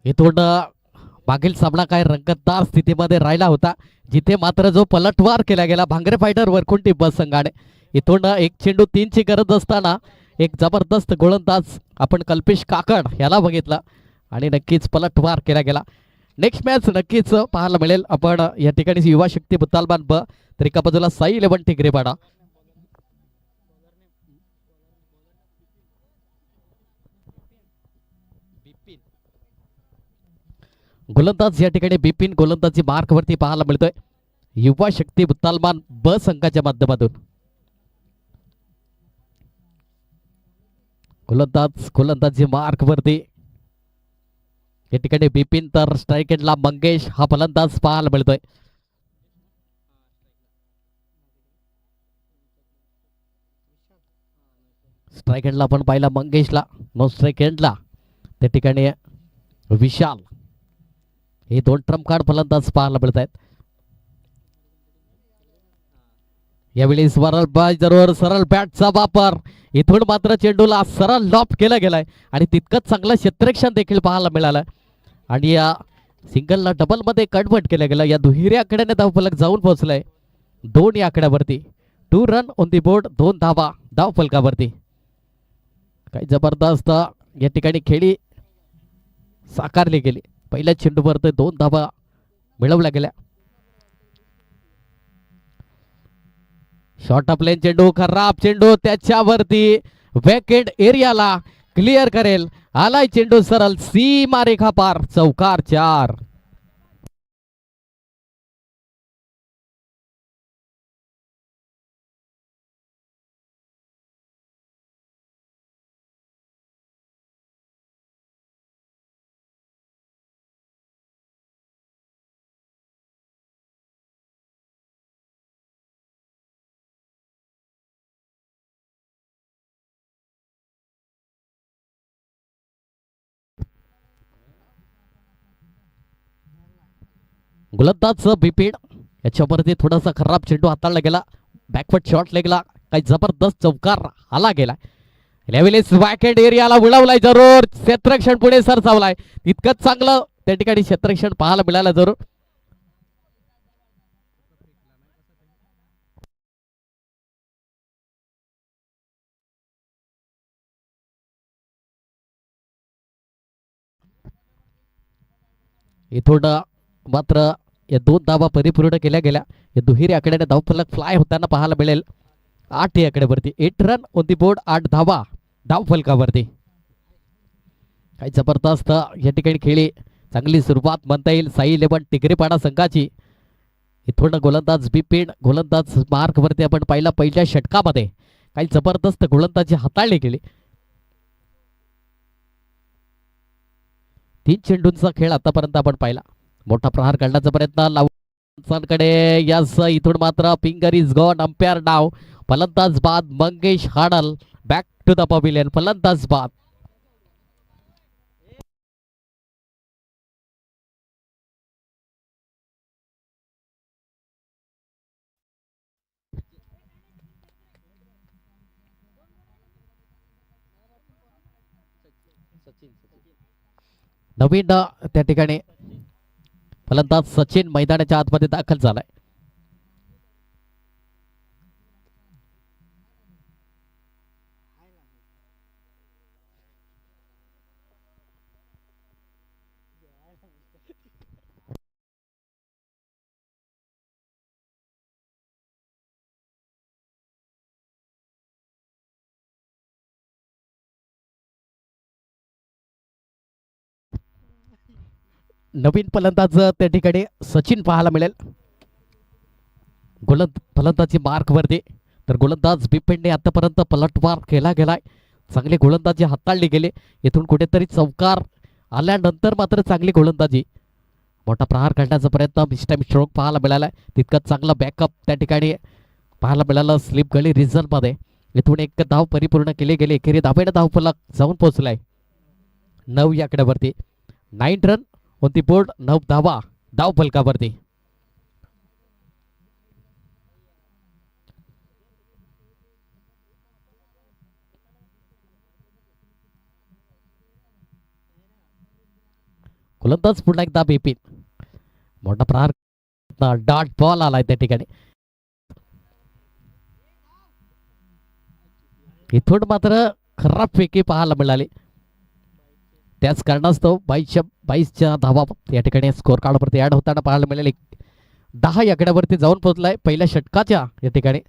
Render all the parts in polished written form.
इथून मागील सामना काय रंगतदार स्थितीमध्ये राहिला होता, जिथे मात्र जो पलटवार केला गेला भांगरे फायटर वरकुंठी बस संघाने. इथून एक चेंडू 3ची गरज असताना एक जबरदस्त गोलंदाज आपण कल्पेश काकड याला बघितलं आणि नक्कीच पलटवार केला गेला. नेक्स्ट मॅच नक्कीच पाहायला मिळेल आपण या ठिकाणी युवा शक्ती बुतालबान ब तर एका बाजूला साई 11 टिगरेपाडा. गोलंदाज या ठिकाणी बिपिन गोलंदाजी मार्क वरती पाहायला मिळतोय युवा शक्ती बुतालमान ब संघाच्या माध्यमातून. गोलंदाजी मार्क वरती या ठिकाणी बिपिन तर स्ट्राईक एंडला मंगेश हा फलंदाज पाहायला मिळतोय. स्ट्राईक एंडला आपण पाहिला मंगेशला, नो स्ट्राईक एंडला त्या ठिकाणी विशाल. हे दोन ट्रम्प कार्ड फलंदाज पाहायला मिळत आहेत. यावेळी जरूर सरळ बॅटचा वापर. इथून मात्र चेंडूला सरळ लॉप केला गेलाय आणि तितकंच चांगलं क्षेत्ररक्षण देखील पाहायला मिळालं आणि या सिंगलला डबल मध्ये कन्वर्ट केलं गेलं. या दुहेरी आकड्याने धावफलक जाऊन पोहोचलाय 2 या आकड्यावरती. 2 रन ऑन दी बोर्ड, 2 धावा धावफलकावरती. काही जबरदस्त या ठिकाणी खेळी साकारली गेली. पहिल्या चेंडूवर 2 धावा मिळवल्या गेल्या. शॉर्ट ऑफ लेन चेंडू, खराब चेंडू त्याच्यावरती वेकेंड एरियाला क्लिअर करेल. आलाय चेंडू सरळ सीमा रेखा पार, चौकार 4. गोलंदाज बिपिन याच्यावरती थोडासा खराब चेंडू हाताळला गेला. बॅकवर्ड शॉट लेगला काही जबरदस्त चौकार आला गेला. लेव्हलिस वॅकेंड एरियाला उडवलाय जरूर. क्षेत्ररक्षण पुढे सरसावलाय. इतकंच चांगलं त्या ठिकाणी क्षेत्ररक्षण पाहायला मिळालं जरूर. इथून मात्र या 2 धावा परिपूर्ण केल्या गेल्या. या दुहेरी आकड्याने धावफलक फ्लाय होताना पाहायला मिळेल 8 या आकड्यावरती. 8 रन ऑन दी बोर्ड, 8 धावा धावफलकावरती. काही जबरदस्त या ठिकाणी खेळी चांगली सुरुवात म्हणता येईल साई 11 टिगरेपाडा संघाची. इथून गोलंदाज बिपिन गोलंदाज मार्क वरती आपण पाहिला पहिल्या षटकामध्ये काही जबरदस्त गोलंदाजी हाताळली गेली. 3 चेंडूंचा खेळ आतापर्यंत आपण पाहिला. मोठा प्रहार काढण्याचा प्रयत्न लावूनकडे यस. इथून मात्र फिंगर इज गॉन. अंपायर डाव. फलंदाज बाद मंगेश हाडल. Back to the pavilion. फलंदाज बाद. नवीन त्या ठिकाणी फलंदाज सचिन मैदानाच्या आतमध्ये दाखल झालाय. नवीन फलंदाज त्या ठिकाणी सचिन पाहायला मिळेल फलंदाजी मार्क वरती. तर गोलंदाज बिपिनने आतापर्यंत पलटवार केला गेलाय. चांगली गोलंदाजी हाताळली गेली. इथून कुठेतरी चौकार आल्यानंतर मात्र चांगली गोलंदाजी. मोठा प्रहार काढण्याचा प्रयत्न मिस्टाईम स्ट्रोक पाहायला मिळालाय. तितकंच चांगलं बॅकअप त्या ठिकाणी पाहायला मिळालं स्लिप गली रिझनमध्ये. इथून एक धाव परिपूर्ण केली गेली. एकेरी धावेने धावफलक जाऊन पोहोचलाय 9 या आकड्यावरती. 9 रन ऑन दी बोर्ड, 9 धावा धावफलकावरती. गोलंदाज पुन्हा एकदा बिपिन. मोठा प्रहार डॉट बॉल आलाय त्या ठिकाणी. इथून मात्र खराब फेकी पाहायला मिळाली. त्याच कारणास्तव 22च्या धावा या ठिकाणी स्कोर कार्डवरती ऍड होताना पाहायला मिळाले. 10 आकड्यावरती जाऊन पोहोचलाय पहिल्या षटकाच्या या ठिकाणी.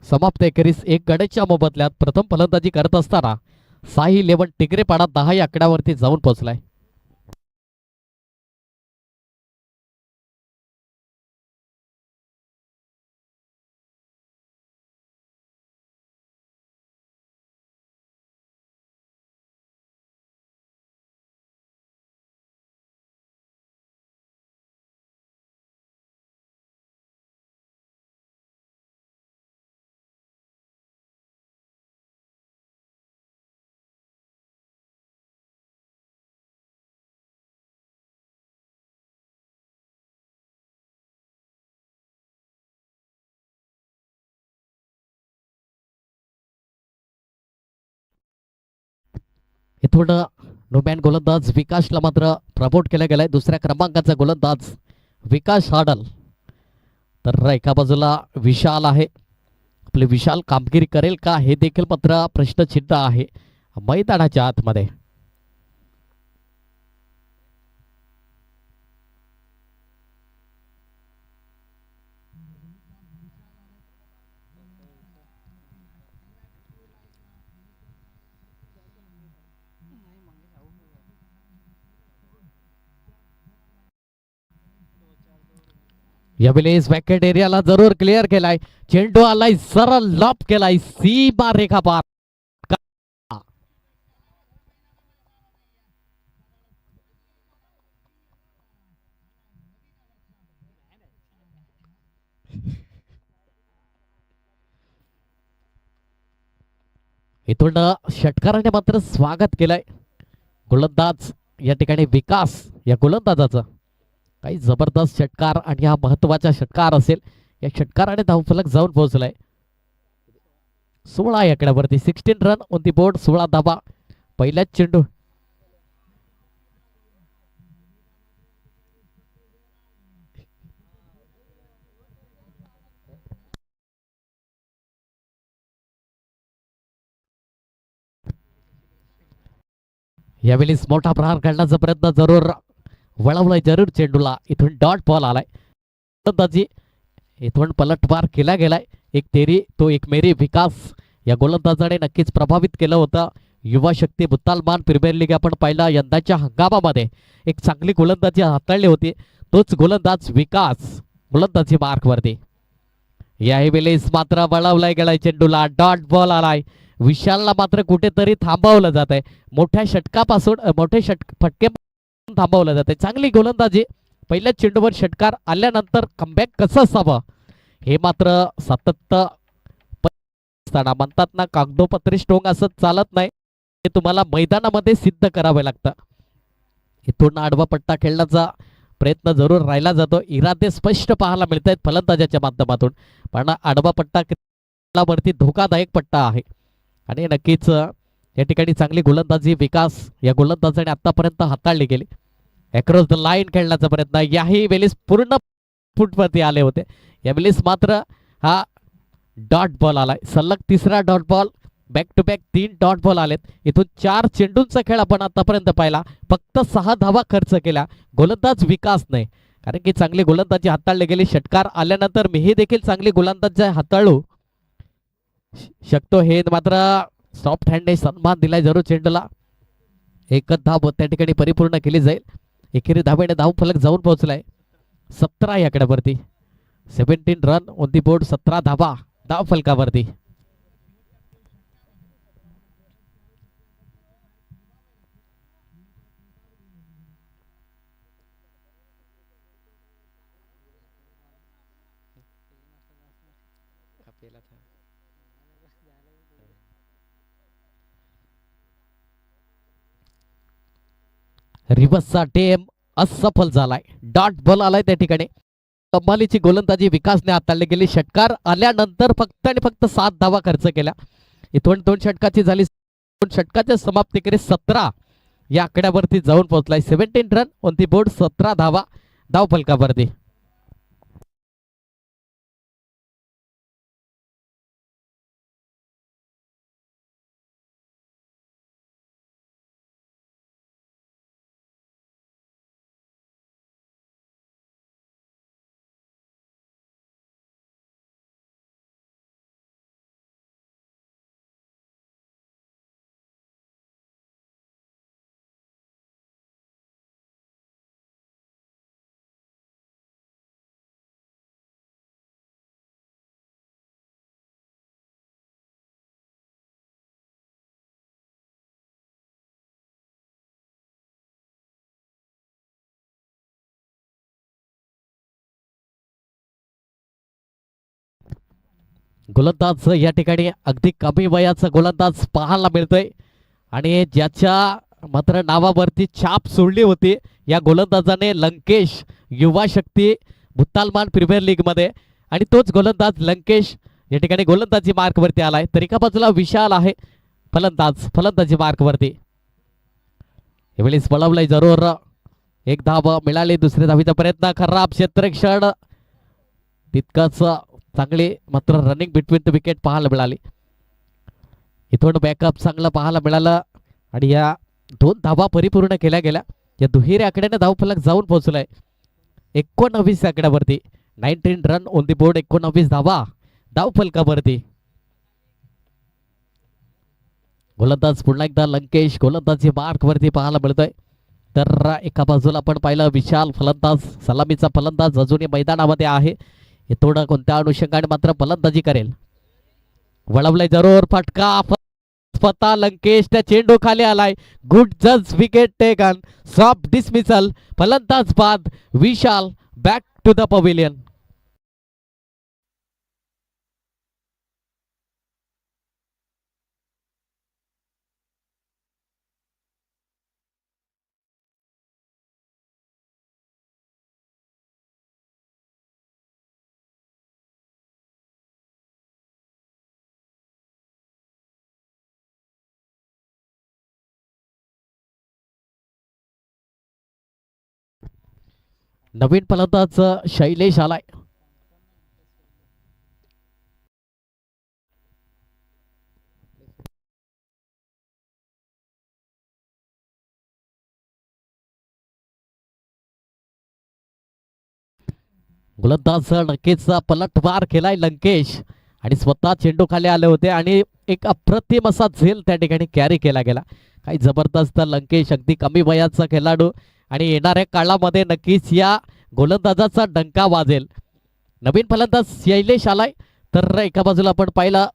समाप्त एकेरीस 1 गड्याच्या मोबदल्यात प्रथम फलंदाजी करत असताना साई 11 टिगरेपाडा 10 आकड्यावरती जाऊन पोहोचलाय. इथून नोमॅन गोलंदाज विकासला मात्र प्रमोट केलं गेलंय. दुसऱ्या क्रमांकाचा गोलंदाज विकास हाडल. तर एका बाजूला विशाल आहे. आपले विशाल कामगिरी करेल का हे देखील मात्र प्रश्नचिन्ह आहे मैदानाच्या आतमध्ये. यावेळेस वॅकेट एरियाला जरूर क्लिअर केलाय. चेंडू आलाय सरळ लॉप केलाय सीमा रेखा पार. इथून षटकाराने मात्र स्वागत केलंय गोलंदाज या ठिकाणी विकास या गोलंदाजाचं. काही जबरदस्त षटकार आणि हा महत्वाचा षटकार असेल. या षटकाराने धावफलक जाऊन पोहोचलाय. 16 आकड्यावरती 16 रन ऑन दी बोर्ड. 16 धावा पहिल्याच चेंडू. यावेळेस मोठा प्रहार करण्याचा प्रयत्न जरूर वळवलाय जरूर चेंडूला. इथून डॉट बॉल आलाय. गोलंदाजी इथून पलटवार केला गेलाय. एक तेरी तो एक मेरी. विकास या गोलंदाजाने नक्कीच प्रभावित केलं होतं. युवा शक्ती मुतालमान प्रीमियर लीग आपण पाहिला यंदाच्या हंगामामध्ये एक चांगली गोलंदाजी हाताळली होती. तोच गोलंदाज विकास गोलंदाजी मार्कवरती. याही वेळेस मात्र वळवलाय गेलाय चेंडूला. डॉट बॉल आलाय. विशालला मात्र कुठेतरी थांबवलं जात आहे. मोठ्या षटकापासून मोठे फटके थांबवलं जाते. चांगली गोलंदाजी. पहिल्या चेंडूवर षटकार आल्यानंतर कमबॅक कसं असावं हे मात्र सातत्य असताना म्हणतात ना, कागदोपत्री स्ट्रॉंग असं चालत नाही. हे तुम्हाला मैदानामध्ये सिद्ध करावे लागतं. इथून आडवा पट्टा खेळण्याचा प्रयत्न जरूर राहिला जातो. इरादे स्पष्ट पाहायला मिळत आहेत फलंदाजाच्या माध्यमातून. पण आडवा पट्टा वरती धोकादायक पट्टा आहे आणि नक्कीच या ठिकाणी चांगली गोलंदाजी विकास या गोलंदाजाने आतापर्यंत हाताळली गेली. अक्रॉस द लाईन खेळण्याचा प्रयत्न. याही वेळेस पूर्ण फुटवरती आले होते. यावेळेस मात्र हा डॉट बॉल आलाय. सलग तिसरा dot ball. Back to back 3 dot ball आलेत. इथून 4 चेंडूंचा खेळ आपण आतापर्यंत पाहिला. फक्त 6 धावा खर्च केल्या गोलंदाज विकास नाही. कारण की चांगली गोलंदाजी हाताळली गेली. षटकार आल्यानंतर मीही देखील चांगली गोलंदाजी हाताळू शकतो हे मात्र सॉफ्ट हँडने सन्मान दिलाय जरूर चेंडूला. एकच धाव त्या ठिकाणी परिपूर्ण केली जाईल. एकेरी धावेने धाव फलक जाऊन पोहोचलाय 17 या आकड्यावरती. 17 रन ऑन दी बोर्ड. 17 धावा धाव फलकावरती. रिव्हर्सचा टेम असफल झालाय. डॉट बॉल आलाय त्या ठिकाणी. कमालीची गोलंदाजी विकासने हाताळली गेली. षटकार आल्यानंतर फक्त आणि फक्त 7 धावा खर्च केल्या. इथून 2 षटकाची झाली. 2 षटकाच्या समाप्तीकडे 17 या आकड्यावरती जाऊन पोहोचलाय. 17 रन ऑन दी बोर्ड, 17 धावा धाव फलकावरती. गोलंदाज या ठिकाणी अगदी कमी वयाचा गोलंदाज पाहायला मिळतोय आणि ज्याच्या मात्र नावावरती छाप सोडली होती या गोलंदाजाने, लंकेश युवा शक्ती भुतालमान प्रीमियर लीग मध्ये. आणि तोच गोलंदाज लंकेश या ठिकाणी गोलंदाजी मार्क वरती आलाय. तर एका बाजूला विशाल आहे फलंदाजी मार्क वरती. यावेळेस पळवलंय जरूर, एक धाव मिळाली. दुसऱ्या धावीचा प्रयत्न, खराब क्षेत्ररक्षण, तितकंच चांगली मात्र रनिंग बिटवीन द विकेट पाहायला मिळाली. इथून बॅकअप चांगलं पाहायला मिळालं आणि या 2 धावा परिपूर्ण केल्या गेल्या. या दुहेरी आकड्याने धावफलक जाऊन पोहोचलाय 19 आकड्यावरती. 19 रन ऑन दी बोर्ड, 19 धावा धावफलकावरती. गोलंदाज पुन्हा एकदा लंकेश गोलंदाजी मार्क वरती पाहायला मिळतोय. तर एका बाजूला आपण पाहिलं विशाल फलंदाज, सलामीचा फलंदाज अजूनही मैदानामध्ये आहे. थोडं कोणत्या अनुषंगाने मात्र फलंदाजी करेल. वळवलंय जरूर, फटका स्वतः लंकेश त्या चेंडू खाली आलाय. गुड जज, विकेट टेकन, सॉफ्ट डिसमिसल. फलंदाज बाद, विशाल बॅक टू द पवेलियन. नवीन फलंदाज शैलेश आलाय. गोलंदाज नक्कीच पलटवार केलाय लंकेश आणि स्वतः चेंडू खाली आले होते आणि एक अप्रतिम असा झेल त्या ठिकाणी कॅरी केला गेला. काही जबरदस्त लंकेश, अगदी कमी वयाचा खेळाडू आणि येणाऱ्या काळामध्ये नक्कीच या गोलंदाजाचा डंका वाजेल. नवीन फलंदाज शैलेश आलाय. तर एका बाजूला आपण पाहिला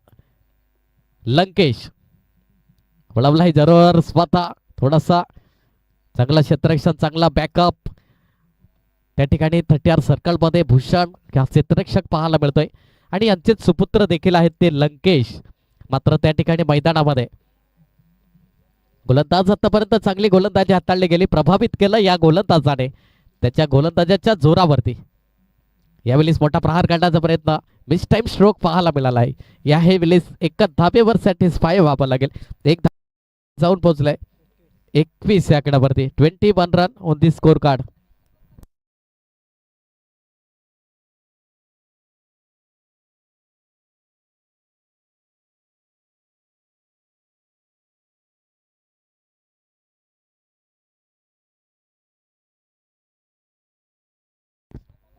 लंकेश वळवलाय जरूर, स्वतः थोडासा चांगला क्षेत्ररक्षण, चांगला बॅकअप. त्या ठिकाणी 30 सर्कलमध्ये भूषण क्षेत्ररक्षक पाहायला मिळतोय आणि यांचेच सुपुत्र देखील आहेत ते लंकेश मात्र त्या ठिकाणी मैदानामध्ये. गोलंदाज आतापर्यंत चांगली गोलंदाजी हाताळली गेली, प्रभावित केलं या गोलंदाजाने त्याच्या गोलंदाजाच्या जोरावरती. यावेळेस मोठा प्रहार काढण्याचा प्रयत्न, मिस टाइम स्ट्रोक पाहायला मिळाला आहे. यावेळेस एका धाब्यावर सॅटिस्फाय व्हावं लागेल. एक जाऊन पोहोचलाय 21 या आकड्यावरती. 21 run on the score card.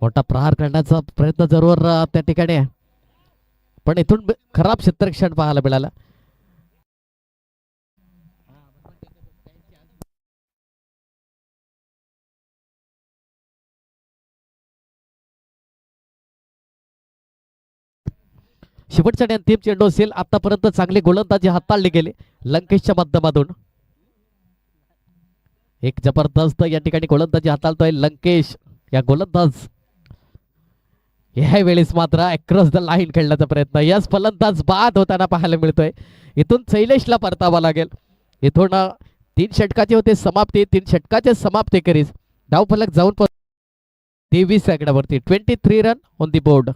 मोठा प्रहार करण्याचा प्रयत्न जरूर त्या ठिकाणी आहे, पण इथून खराब क्षेत्ररक्षण पाहायला मिळालं. शेवटच्या आणि अंतिम चेंडू असेल. आतापर्यंत चांगली गोलंदाजी हाताळली गेली लंकेशच्या माध्यमातून. एक जबरदस्त या ठिकाणी गोलंदाजी हाताळतोय लंकेश. या गोलंदाज ह्या वेळेस मात्र अक्रॉस द लाईन खेळण्याचा प्रयत्न, यस फलंदाज बाद होताना पाहायला मिळतोय. इथून शैलेशला परतावा लागेल. इथून 3 षटकाचे होते समाप्ती, 3 षटकाचे समाप्ती करीस धावफलक जाऊन 23 सेकंदावरती. 23 रन ऑन दी बोर्ड.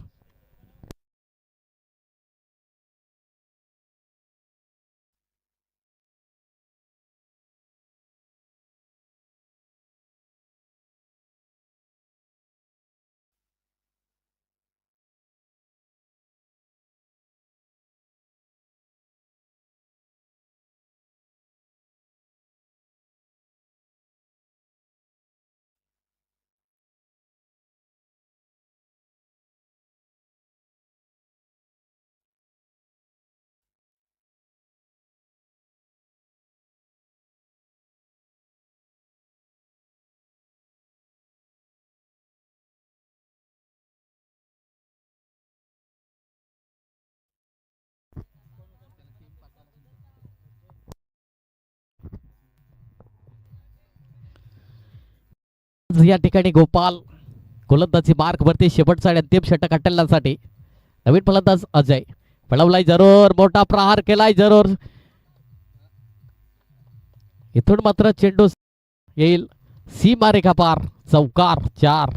या ठिकाणी गोपाल गोलंदाजी मार्क वरती शेवटचा आणि अंतिम षटक हटवण्यासाठी. नवीन फलंदाज अजय पळवलाय जरूर, मोठा प्रहार केलाय जरूर. इथून मात्र चेंडू येईल सीमारेखा पार, चौकार 4.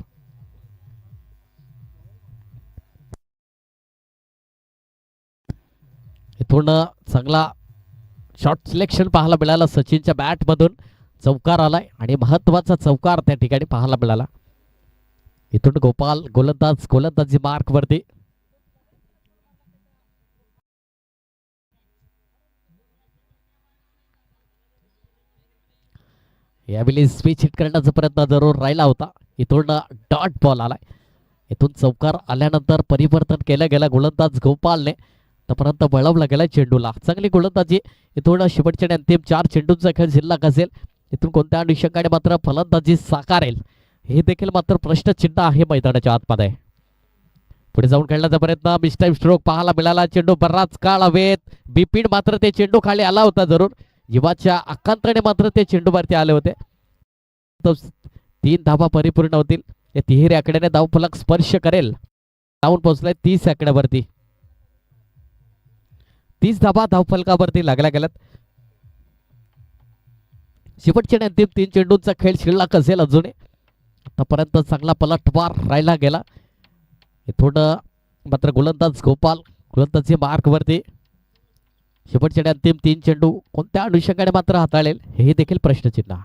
इथून चांगला शॉट सिलेक्शन पाहायला मिळालं सचिनच्या बॅट मधून. चौकार आलाय आणि महत्वाचा चौकार त्या ठिकाणी पाहायला मिळाला. इथून गोपाल गोलंदाजी मार्क वरती. यावेळी स्विच हिट करण्याचा प्रयत्न जरूर राहिला होता. इथून डॉट बॉल आलाय. इथून चौकार आल्यानंतर परिवर्तन केलं गेलं गोलंदाज गोपालने. तोपर्यंत वळवला गेला चेंडूला. चांगली गोलंदाजी. इथून शेवटच्या अंतिम 4 चेंडूंचा खेळ शिल्लक असेल. इथून कोणत्या अनुषंगाने मात्र फलंदाजी साकारेल हे देखील मात्र प्रश्नचिन्ह आहे मैदानाच्या आतमध्ये. पुढे जाऊन खेळण्याचा प्रयत्न, मिस्टाईम स्ट्रोक पाहायला मिळाला. चेंडू बराच काळ हवेत. बिपिन मात्र ते चेंडू खाली आला होता जरूर. जीवाच्या आकांताने मात्र ते चेंडूवरती आले होते. 3 धावा परिपूर्ण होतील. या तिहेरी आकड्याने धावफलक स्पर्श करेल. जाऊन पोहोचलाय 30 आकड्यावरती. 30 धावा धावफलकावरती लागल्या गेल्यात. शेवटच्या अंतिम 3 चेंडूंचा खेळ शिल्लक असेल अजूनही. आतापर्यंत चांगला पलटवार राहिला गेला. थोडं मात्र गोलंदाज गोपाल गोलंदाजी मार्क वरती. शेवटच्या अंतिम 3 चेंडू कोणत्या अनुषंगाने मात्र हाताळेल हे देखील प्रश्नचिन्ह.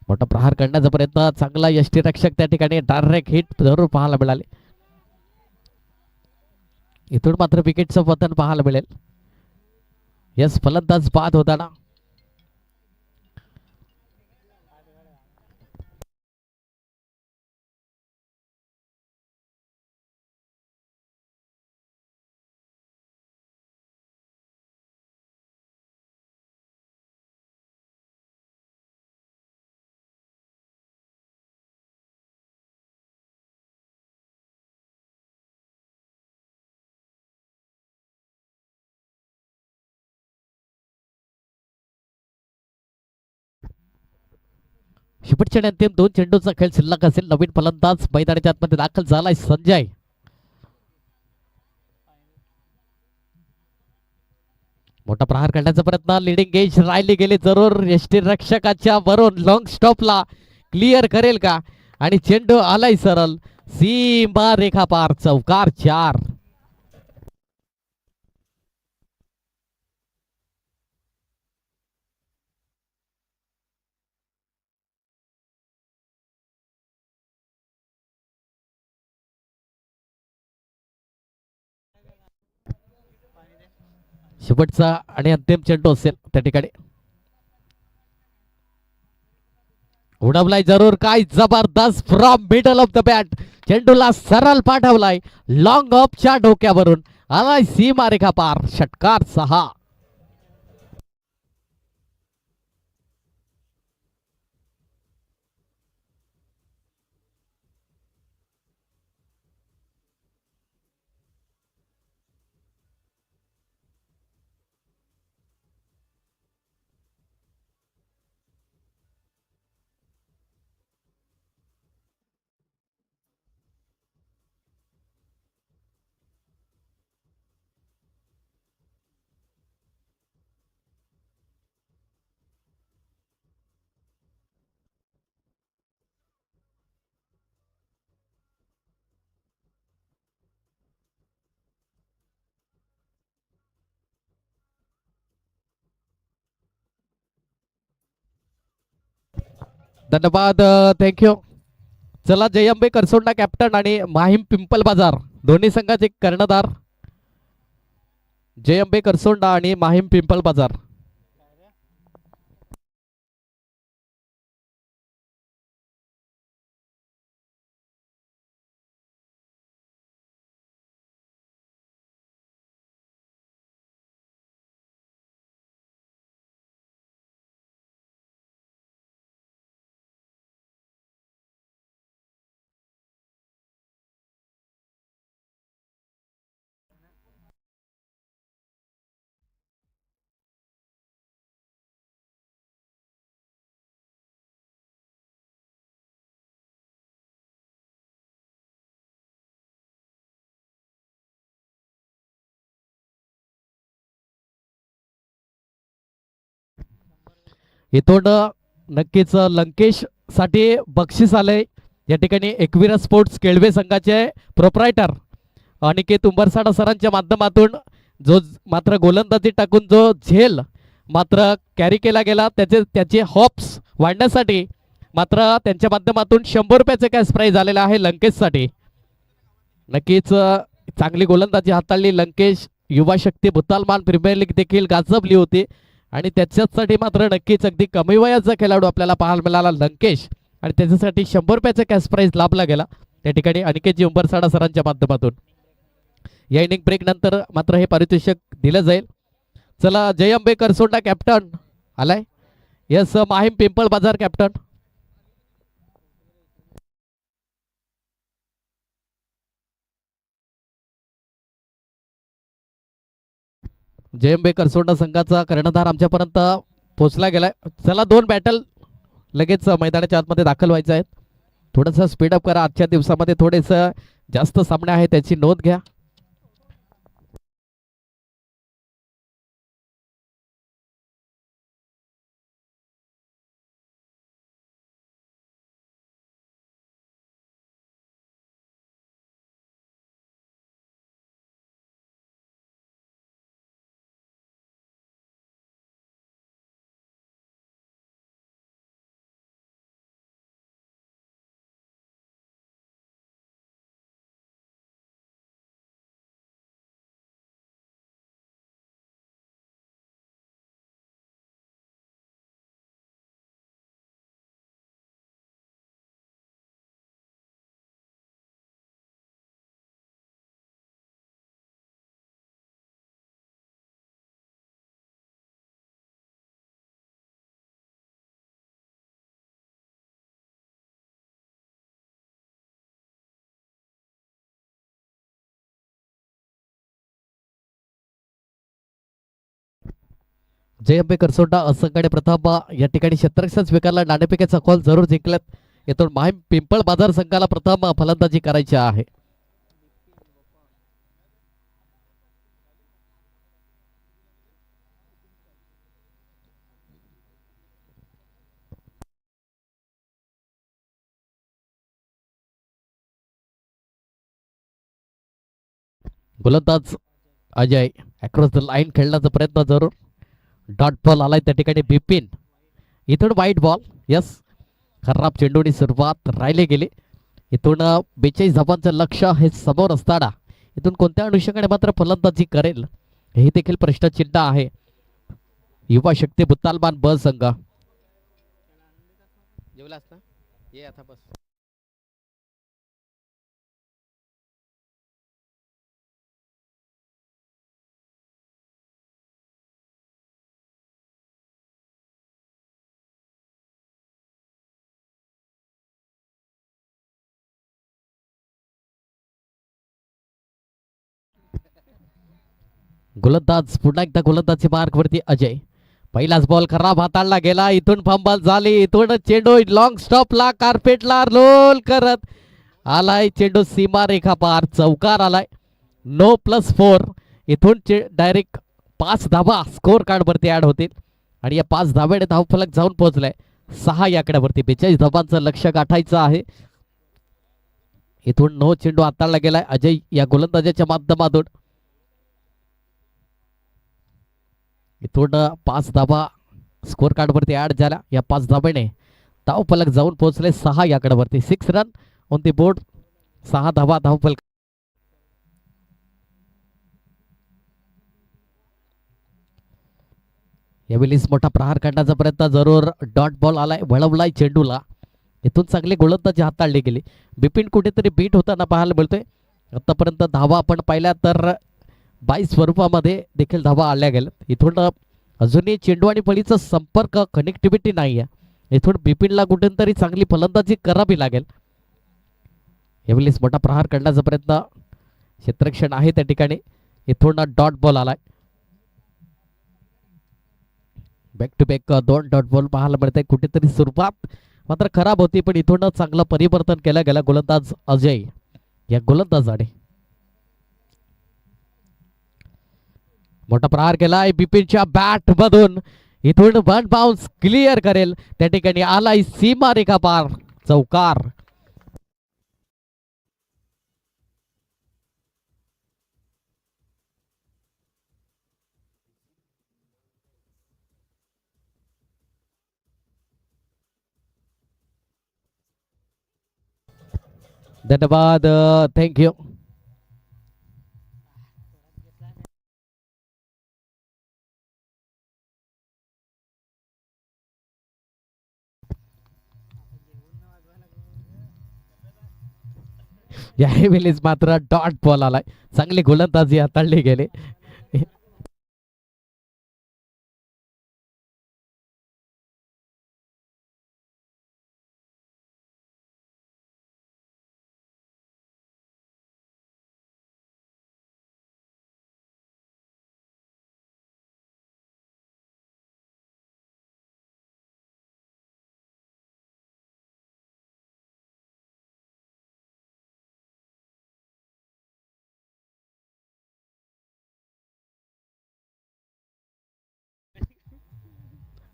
मोठा प्रहार करण्याचा प्रयत्न, चांगला यष्टीरक्षक त्या ठिकाणी डायरेक्ट हिट जरूर पाहायला मिळाले. इथून मात्र विकेटचं पतन पाहायला मिळेल. यस, फलंदाज बाद होताना. शेवटच्या अंतिम 2 चेंडूचा खेळ शिल्लक असेल. नवीन फलंदाज मैदानाच्या आतमध्ये दाखल झालाय संजय. मोठा प्रहार करण्याचा प्रयत्न, लिडिंग एज राहिली गेली जरूर. यष्टीरक्षकाच्या वरून लॉंग स्टॉपला क्लिअर करेल का? आणि चेंडू आलाय सरळ सीमा रेखा पार, चौकार 4. शेवटचा आणि अंतिम चेंडू असेल त्या ठिकाणी. उडवलाय जरूर. काय जबरदस्त from middle of the bat. चेंडूला सरळ पाठवलाय लॉंग ऑफच्या डोक्यावरून. आलाय सीमा रेखा पार, षटकार 6. धन्यवाद, थँक्यू. चला, जयंबे करसोंडा कॅप्टन आणि माहीम पिंपल बाजार दोन्ही संघाचे कर्णधार. जयंबे करसोंडा आणि माहीम पिंपल बाजार. इथून नक्कीच लंकेश साठी बक्षीस आलंय. या ठिकाणी एकविरा स्पोर्ट्स केळवे संघाचे प्रोप्रायटर अनिकेत उंबरसाडा सरांच्या माध्यमातून जो मात्र गोलंदाजी टाकून जो झेल मात्र कॅरी केला गेला त्याचे हॉप्स वाढण्यासाठी मात्र त्यांच्या माध्यमातून 100 रुपयाचे कॅश प्राइज आलेला आहे लंकेशसाठी. नक्कीच चांगली गोलंदाजी हाताळली लंकेश. युवा शक्ती भूतालमान प्रीमियर लीग देखील गाजवली होती आणि त्याच्यासाठी मात्र नक्कीच अगदी कमी वयाचा खेळाडू आपल्याला पाहायला मिळाला लंकेश आणि त्याच्यासाठी 100 रुपयाचा कॅश प्राइज लाभला गेला त्या ठिकाणी अनिकेतजी उंबरसाडा सरांच्या माध्यमातून. या इनिंग ब्रेक नंतर मात्र हे पारितोषिक दिलं जाईल. चला जय अंबे करसोंडा कॅप्टन आलाय. यस माहीम पिंपळ बाजार कॅप्टन. जय अंबे करसोंडा संघाचा कर्णधार आमच्यापर्यंत पोहोचला गेलाय. चला 2 बॅटल लगेच मैदानाच्या आतमध्ये दाखल व्हायचं आहे. थोडंसं स्पीडअप करा. आजच्या दिवसामध्ये थोडेसं जास्त सामने आहे त्याची नोंद घ्या. जय अंबे करसोंडा संघाने प्रथम या ठिकाणी क्षेत्ररक्षण स्वीकारला. नाणेफेकीचा कॉल जरूर जिंकलात. येथून माहीम पिंपळ बाजार संघाला प्रथम फलंदाजी करायची आहे. गोलंदाज अजय अक्रॉस द लाईन खेळण्याचा प्रयत्न जरूर. डॉट बॉल आलाय त्या ठिकाणी बिपिन. इथून वाईट बॉल. यस खराब चेंडूनी सुरुवात राहिली गेली. इथून 42 धावांचं लक्ष हे समोर असताना इथून कोणत्या अनुषंगाने मात्र फलंदाजी करेल हे देखील प्रश्नचिन्ह आहे. युवा शक्ती भूतालमान ब संघ. जेवलास ना ये आता बस. गोलंदाज पुन्हा एकदा गोलंदाजी मार्कवरती अजय. पहिलाच बॉल खराब हाताळला गेला. इथून फंबल झाली. इथून चेंडू लॉंग स्टॉपला कार्पेटला रोल करत आलाय. चेंडू सीमा रेखा पार चौकार आलाय. 9+4 इथून डायरेक्ट 5 धावा स्कोर कार्ड वरती ऍड होतील आणि या 5 धाव्याने धावफलक जाऊन पोहोचलाय 6 या आकड्यावरती. 42 धावांचं लक्ष गाठायचं आहे. इथून 9 चेंडू हाताळला गेलाय अजय या गोलंदाजाच्या माध्यमातून. इथून 5 धावा स्कोर कार्ड वरती ऍड झाल्या. या 5 धाब्याने धावफलक जाऊन पोहोचले 6 या आकड्यावरती. 6 रन ऑन दी बोर्ड. 6 धावा धावफलक. यावेळी मोठा प्रहार काढण्याचा प्रयत्न जरूर. डॉट बॉल आलाय. वळवलाय चेंडूला. इथून चांगली गोलंदाजी हाताळली गेली. बिपिन कुठेतरी बीट होताना पाहायला मिळतोय. आतापर्यंत धावा आपण पाहिल्या तर 22 स्वरूपामध्ये देखील धावा आल्या गेल्या. इथून अजूनही चेंडू आणि फळीचा संपर्क कनेक्टिव्हिटी नाही आहे. इथून बिपिनला कुठेतरी चांगली फलंदाजी करावी लागेल. यावेळी मोठा प्रहार करण्याचा प्रयत्न क्षेत्ररक्षण आहे त्या ठिकाणी. इथून डॉट बॉल आलाय. Back to back 2 dot ball पाहायला मिळत आहे. कुठेतरी सुरुवात मात्र खराब होती पण इथून चांगलं परिवर्तन केलं गेलं गोलंदाज अजय या गोलंदाजाने. मोठा प्रहार केलाय बिपिनच्या बॅट मधून. इथून वन बाउन्स क्लिअर करेल. त्या ठिकाणी आलाय सीमा रेखा पार, चौकार. धन्यवाद, थँक्यू. यावेळेस मात्र डॉट बॉल आलाय. चांगली गोलंदाजी हाताळली गेली.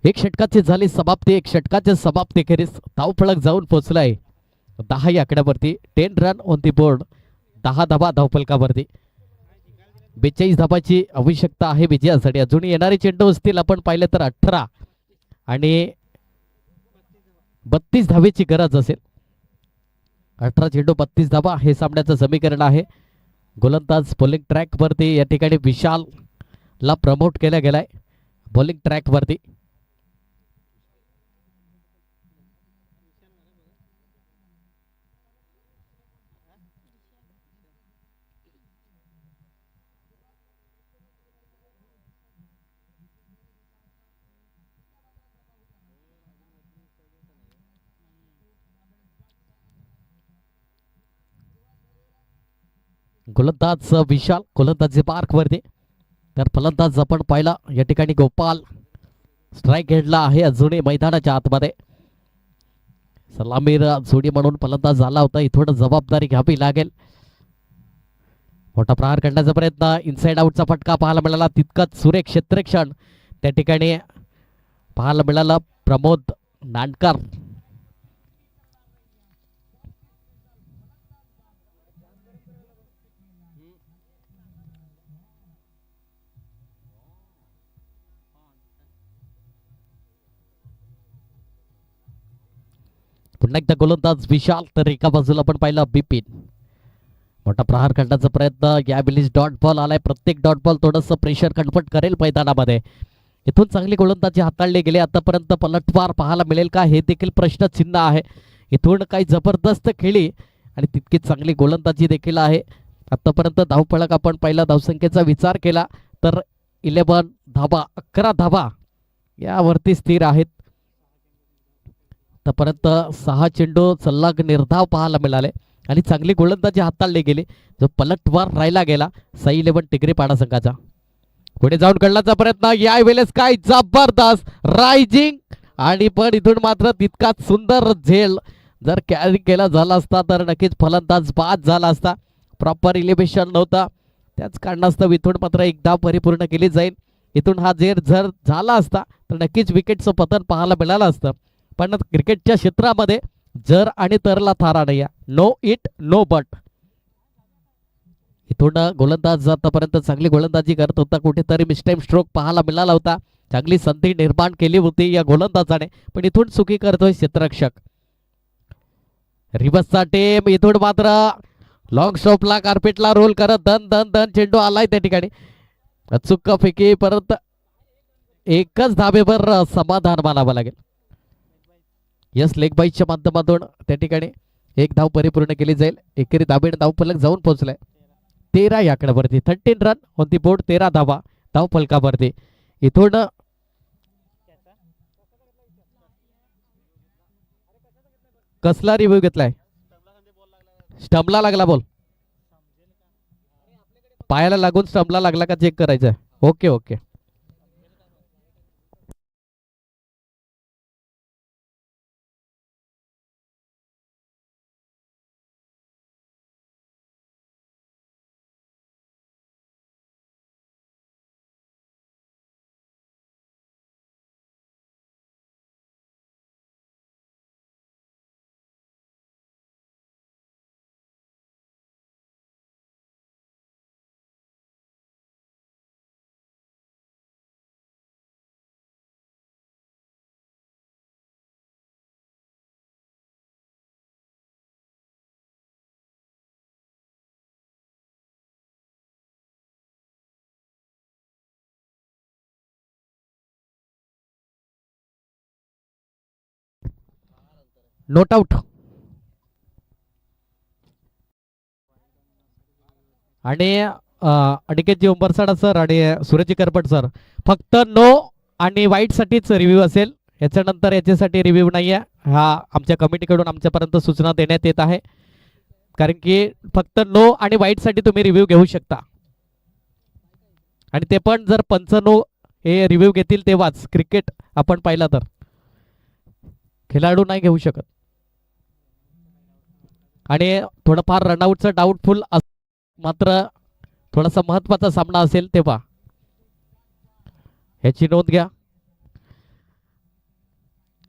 एक षटकाची झाली समाप्ती. एक षटकाच्या समाप्तीखेरीज धावफलक जाऊन पोहोचलाय 10 या आकड्यावरती. 10 रन ऑन दी बोर्ड. 10 धाबा धावफलकावरती. 42 धाबाची आवश्यकता आहे विजयासाठी. अजून येणारे चेंडू असतील आपण पाहिले तर 18 आणि 32 धावेची गरज असेल. 18 चेंडू 32 धाबा हे सामन्याचं समीकरण आहे. गोलंदाज बॉलिंग ट्रॅक वरती या ठिकाणी विशाल ला प्रमोट केला गेलाय बॉलिंग ट्रॅक वरती. गोलंदाज विशाल गोलंदाजी मार्क वरती. तर फलंदाज आपण पाहिला या ठिकाणी गोपाल स्ट्राईक घेतला आहे अजूनही मैदानाच्या आतमध्ये. सलामीर जोडी म्हणून फलंदाज झाला होता. इथून जबाबदारी घ्यावी लागेल. मोठा प्रहार करण्याचा प्रयत्न. इनसाइड आउटचा फटका पाहायला मिळाला. तितकंच सुरेख क्षेत्रक्षण त्या ठिकाणी पाहायला मिळालं. प्रमोद नानकर पुन्हा एकदा गोलंदाज विशाल. तर एका बाजूला आपण पाहिलं बिपिन. मोठा प्रहार करण्याचा प्रयत्न. यावेळी डॉट बॉल आलाय. प्रत्येक डॉट बॉल थोडंसं प्रेशर कन्वर्ट करेल मैदानामध्ये. इथून चांगली गोलंदाजी हाताळली गेली. आतापर्यंत पलटवार पाहायला मिळेल का हे देखील प्रश्नचिन्ह आहे. इथून काही जबरदस्त खेळी आणि तितकीच चांगली गोलंदाजी देखील आहे. आतापर्यंत धावफलक आपण पहिला धावसंख्येचा विचार केला तर 11 धाबा 11 धाबा यावरती स्थिर आहेत. आतापर्यंत 6 चेंडू सल्लाग निर्धाव पाहायला मिळाले आणि चांगली गोलंदाजी हाताळली गेली. जो पलटवार राहिला गेला 6-11 टिगरी पाडा संघाचा. पुढे जाऊन करण्याचा प्रयत्न. यावेळेस काय जबरदस्त रायझिंग आणि पण इथून मात्र तितकाच सुंदर झेल. जर कॅरी केला झाला असता तर नक्कीच फलंदाज बाद झाला असता. प्रॉपर इलिव्हेशन नव्हता त्याच कारणास्तव इथून मात्र एक धाव परिपूर्ण केली जाईल. इथून हा झेर जर झाला असता तर नक्कीच विकेटचं पतन पाहायला मिळालं असतं. पण क्रिकेटच्या क्षेत्रामध्ये जर आणि तरला थारा नाही. नो इट नो बट. इथून गोलंदाज आतापर्यंत चांगली गोलंदाजी करत होता. कुठेतरी मिस्टेक स्ट्रोक पाहायला मिळाला होता. चांगली संधी निर्माण केली होती या गोलंदाजाने पण इथून चुकी करतोय क्षेत्ररक्षक. रिवर्सचा टेम. इथून मात्र लॉंग स्टॉपला कार्पेटला रोल करत धन धन धन चेंडू आलाय त्या ठिकाणी. अचूक फेकी परत एकच धाबेवर समाधान मानावं लागेल. यस लेग बाईच्या माध्यमातून त्या ठिकाणी एक धाव परिपूर्ण केली जाईल. एकेरी धाबेड धावफलक जाऊन पोहोचलाय 13 या आकड्यावरती. 13 रन ऑन दी बोर्ड. 13 धावा धावफलकावरती. इथून कसला रिव्ह्यू घेतलाय. स्टंपला लागला बॉल. पायाला लागून स्टंपला लागला का चेक करायचं. Okay okay. Note out. आणि अनिकेतजी उंबरसाडा सर आणि सूरजजी करपट सर, फक्त नो आणि वाईट साठीच रिव्ह्यू असेल. याच्यानंतर याच्यासाठी रिव्ह्यू नाहीये. हा आमच्या कमिटीकडून आमच्यापर्यंत सूचना देण्यात येत आहे, कारण की फक्त नो आणि वाईट साठी तुम्ही रिव्ह्यू घेऊ शकता. आणि ते पण जर पंच नो हे रिव्ह्यू घेतील तेव्हाच क्रिकेट आपण पाहिला तर, खेळाडू नाही घेऊ शकत. आणि थोडंफार रनआउटचं डाऊटफुल मात्र थोडासा महत्वाचा सामना असेल तेव्हा ह्याची नोंद घ्या.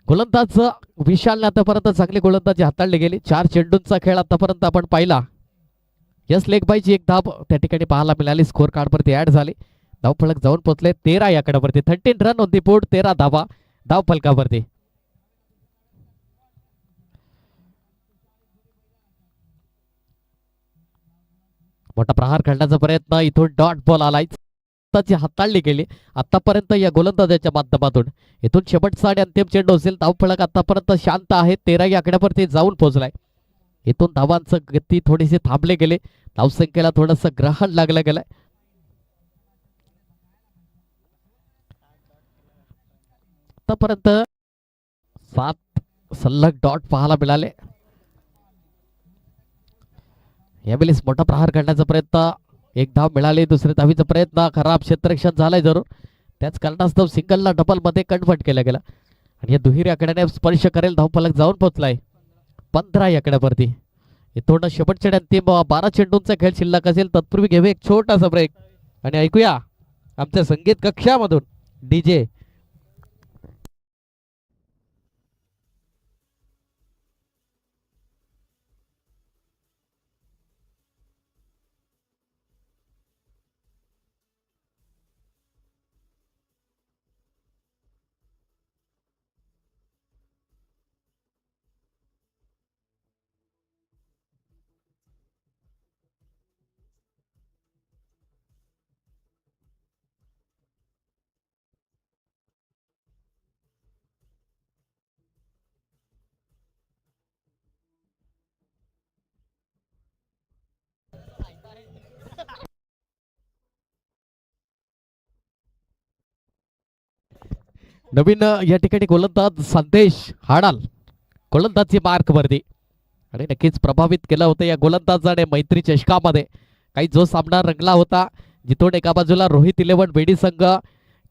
गोलंदाज विशालने आतापर्यंत चांगली गोलंदाजी हाताळली गेली. 4 चेंडूंचा खेळ आतापर्यंत आपण पाहिला. यस लेगबाईची एक धाब त्या ठिकाणी पाहायला मिळाली. स्कोर कार्डवरती ऍड झाली. धावफलक जाऊन पोहोचले 13 या आकड्यावरती. 13 रन ऑन दी बोर्ड, 13 धावा धावफलकावरती. मोठा प्रहार खेळण्याचा प्रयत्न, इथून डॉट बॉल आलाय, हाताळली गेली आतापर्यंत या गोलंदाजाच्या माध्यमातून. इथून शेवटचा आणि अंतिम चेंडू असेल. धावफलक आतापर्यंत शांत आहे. 13 या आकड्यावरती जाऊन पोहोचलाय. इथून धावांचं गती थोडीशी थांबले गेले. धावसंख्येला थोडस ग्रहण लागलं गेलंय. आतापर्यंत 7 सलग डॉट पाहायला मिळाले. यावेळेस मोठा प्रहार करण्याचा प्रयत्न, एक धाव मिळाली. दुसऱ्या धावीचा प्रयत्न, खराब क्षेत्ररक्षण झालंय जरूर. त्याच कारणास्तव सिंगलला डबल मध्ये कन्व्हर्ट केलं गेलं. आणि या दुहेरी आकड्याने स्पर्श करेल. धावफलक जाऊन पोहोचलाय 15 या आकड्यावरती. इथून शेवटच्या अंतिम 12 चेंडूंचा खेळ शिल्लक असेल. तत्पूर्वी घेऊया एक छोटासा ब्रेक आणि ऐकूया आमच्या संगीत कक्षामधून डीजे. नवीन या ठिकाणी गोलंदाज संदेश हाडाल गोलंदाजी मार्क वरती. आणि नक्कीच प्रभावित केलं होतं या गोलंदाजाने मैत्री चषकामध्ये. काही जो सामना रंगला होता, जिथून एका बाजूला रोहित 11 बेडी संघ,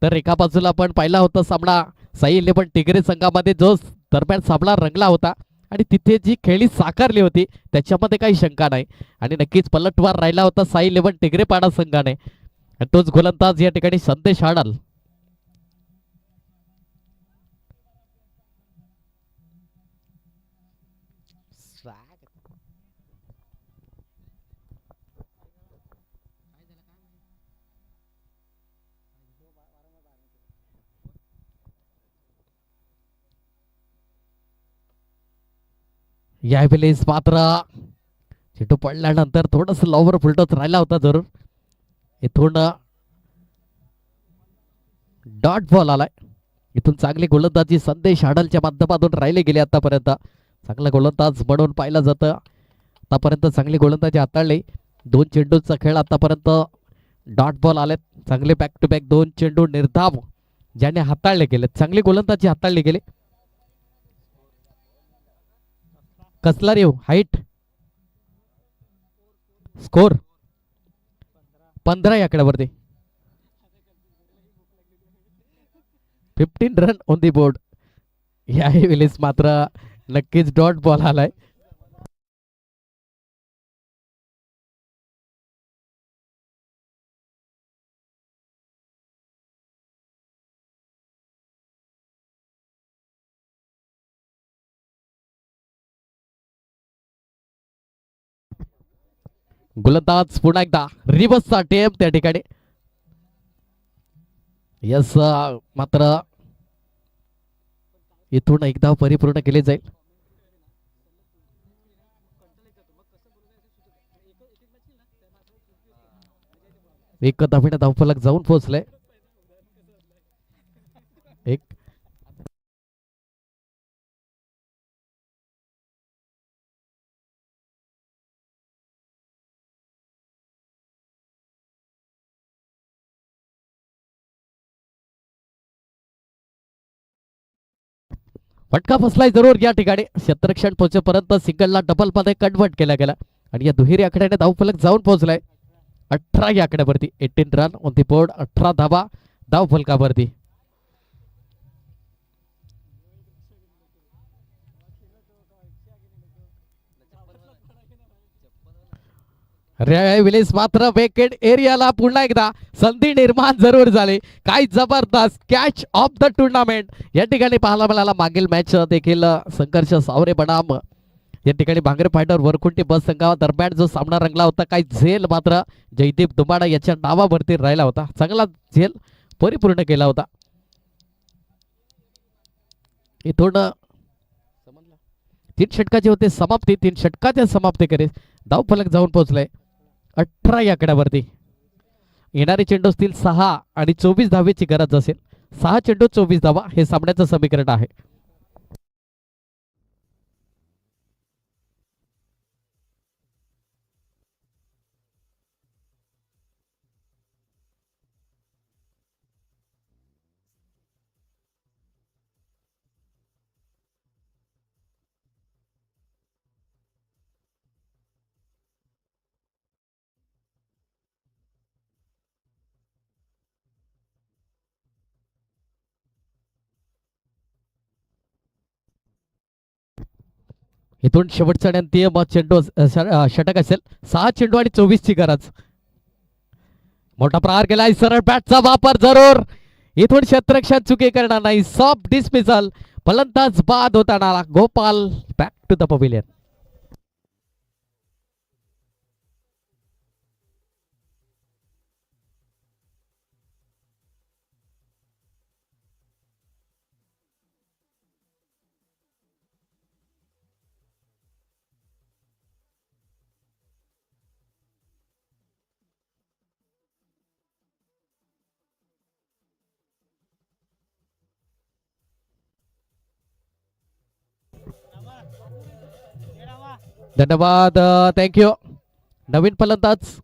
तर एका बाजूला आपण पाहिला होता सामना साई 11 टिगरे संघामध्ये, जो दरम्यान सामना रंगला होता. आणि तिथे जी खेळी साकारली होती त्याच्यामध्ये काही शंका नाही. आणि नक्कीच पलटवार राहिला होता साई 11 टिगरेपाडा संघाने. आणि तोच गोलंदाज या ठिकाणी संदेश हाडाल. यावेळेस मात्र चेंडू पडल्यानंतर थोडस लॉवर फुलटच राहिला होता जरूर. इथून डॉट बॉल आलाय. इथून चांगली गोलंदाजी संदेश हाडलच्या माध्यमातून राहिले गेले आतापर्यंत. चांगला गोलंदाज म्हणून पाहिला जातं. आतापर्यंत चांगली गोलंदाजी हाताळली. 2 चेंडूंचा खेळ आतापर्यंत डॉट बॉल आलेत. चांगले बॅक टू बॅक 2 चेंडू निर्धाव ज्याने हाताळले गेले. चांगली गोलंदाजी हाताळली गेली. कसला रेव हाईट स्कोर 15 या आकड्यावरती. 15 रन ऑन दी बोर्ड. यावेळेस मात्र नक्कीच डॉट बॉल आलाय. गोलंदाज पुन्हा एकदा रिवर्सचा टेम त्या ठिकाणी. यस मात्र इथून एकदा परिपूर्ण केले जाईल. एक धावेने धावफलक जाऊन पोहोचले. एक फटका फसलाय जरूर या ठिकाणी. क्षेत्ररक्षण पोहोचेपर्यंत सिंगलला डबल मध्ये कन्वर्ट केला गेला आणि या दुहेरी आकड्याने धावफलक जाऊन पोहोचलाय 18 या आकड्यावरती. 18 रन ऑन दी बोर्ड, 18 धावा धावफलकावरती. विलेस मात्र वेकेट एरियाला पुन्हा एकदा संधी निर्माण जरूर झाली. काय जबरदस्त कॅच ऑफ द टुर्नामेंट या ठिकाणी पाहायला मिळाला. मागील मॅच देखील संघर्ष सावरे बनाम या ठिकाणी भांगरे फायटर वरकुंटी बस संघा दरम्यान जो सामना रंगला होता, काही झेल मात्र जयदीप दुमाडा याच्या नावावरती राहिला होता. चांगला झेल परिपूर्ण केला होता. इथून 3 षटकाचे होते समाप्ती. 3 षटकाच्या समाप्ती करीत धावफलक जाऊन पोहोचलाय 18 या आकड्यावरती. येणारे चेंडू असतील 6 आणि 24 धावेची गरज असेल. 6 चेंडू 24 धावा हे सामन्याचं समीकरण आहे. इथून शेवटचा आणि अंतिम चेंडू षटक असेल. 6 चेंडू आणि 24 ची गरज. मोठा प्रहार केलाय, सरळ बॅटचा वापर जरूर. इथून क्षेत्ररक्षण चुकी करणार नाही. Soft dismissal. फलंदाज बाद होताना Gopal back to the pavilion. धन्यवाद, थँक्यू. नवीन फलंदाज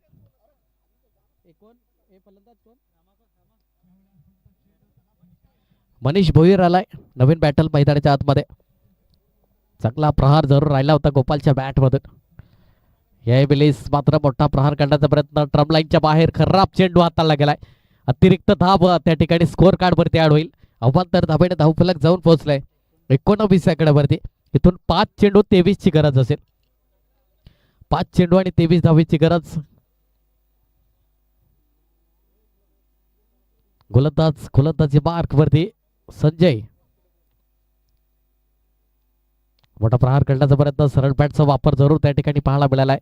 मनीष भोईर आलाय नवीन बॅटल मैदानाच्या आतमध्ये. चांगला प्रहार जरूर राहिला होता गोपालच्या बॅट मधून. यावेळेस मात्र मोठा प्रहार करण्याचा प्रयत्न. ट्रम लाईनच्या बाहेर खराब चेंडू हाताला गेलाय. अतिरिक्त धाव त्या ठिकाणी स्कोअर कार्ड वरती ऍड होईल. अव्वांतर धावेने धावफलक जाऊन पोहोचलाय 19 आकड्यावरती. इथून 5 चेंडू 23 ची गरज असेल. 5 चेंडू आणि 23 धावेची गरज. गोलंदाजी मार्क वरती संजय. मोठा प्रहार करण्याचा प्रयत्न. सरळ बॅटचा वापर जरूर त्या ठिकाणी पाहायला मिळालाय.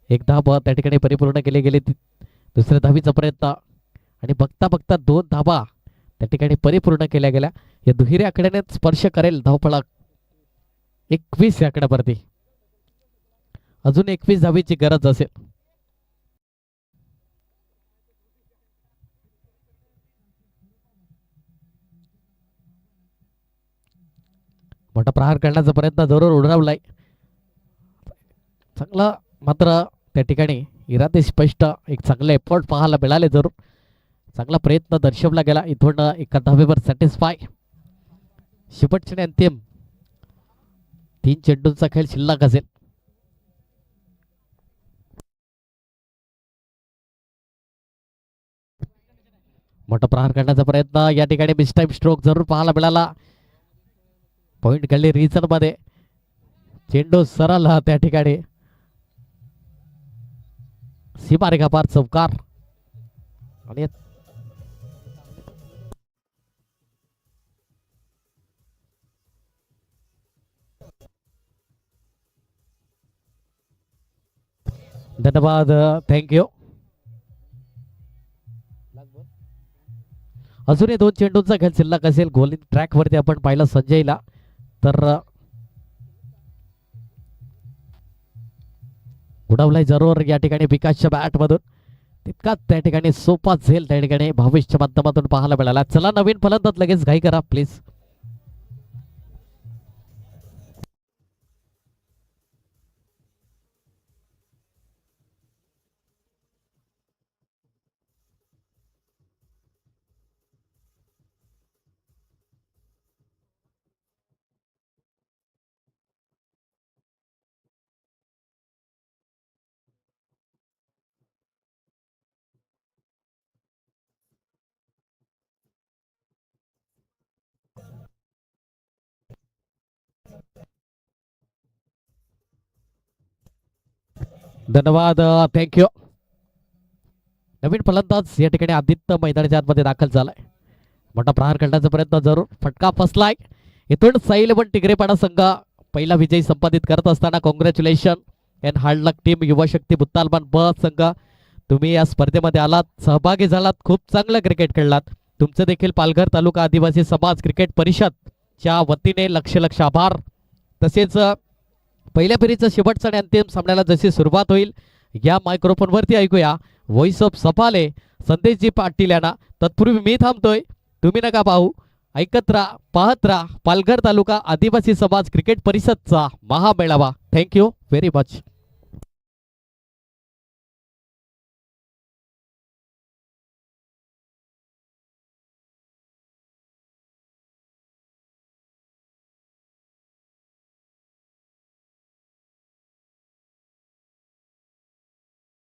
एक धाव त्या ठिकाणी परिपूर्ण केली गेली. दुसऱ्या धावीचा प्रयत्न आणि बघता बघता 2 धावा त्या ठिकाणी परिपूर्ण केल्या गेल्या. या दुहेरी आकड्याने स्पर्श करेल धावफलक 21 या आकड्यावरती. अजून 21 धावेची गरज असेल. मोठा प्रहार करण्याचा प्रयत्न जरूर उडवलाय. चांगला मात्र त्या ठिकाणी इरादे स्पष्ट. एक चांगले एफर्ट पाहायला मिळाले जरूर. चांगला प्रयत्न दर्शवला गेला. इथून एका धावेवर सॅटिस्फाय. शेवटचे अंतिम 3 चेंडूंचा खेळ शिल्लक असेल. मोठा प्रहार करण्याचा प्रयत्न. या ठिकाणी मिस टाइम स्ट्रोक जरूर पाहायला मिळाला. पॉइंट गल्ली रिजन मध्ये चेंडू सरळ त्या ठिकाणी सीमारेखा पार चौकार. आणि धन्यवाद, थँक्यू. अजूनही 2 चेंडूंचा खेळ शिल्लक असेल. गोलिंग ट्रॅक वरती आपण पाहिलं संजयला तर उडवलाय जरूर या ठिकाणी विकासच्या बॅट मधून. तितकाच त्या ठिकाणी सोपा झेल त्या ठिकाणी भावेशच्या माध्यमातून पाहायला मिळाला. चला नवीन फलंदाज लगेच घाई करा प्लीज. धन्यवाद, थँक्यू. नवीन फलंदाज या ठिकाणी आदित्य मैदानाच्या आतमध्ये दाखल झालाय. मोठा प्रहार करण्याचा प्रयत्न जरूर, फटका फसलाय. इथून साई 11 टिगरेपाडा संघ पहिला विजय संपादित करत असताना congratulation and hard luck team युवा शक्ती बुत्तालमान ब संघ. तुम्ही या स्पर्धेमध्ये आलात, सहभागी झालात, खूप चांगलं क्रिकेट खेळलात. तुमचं देखील पालघर तालुका आदिवासी समाज क्रिकेट परिषदच्या वतीने लक्ष आभार. तसेच पहिल्या फेरीचं शेवटचं आणि अंतिम सामन्याला जशी सुरुवात होईल या मायक्रोफोनवरती ऐकूया व्हॉइस ऑफ सफाले संदेशजी पाटील यांना. तत्पूर्वी मी थांबतोय, तुम्ही नका पाहू, ऐकत राहा, पाहत राहा पालघर तालुका आदिवासी समाज क्रिकेट परिषदचा महामेळावा. Thank you very much.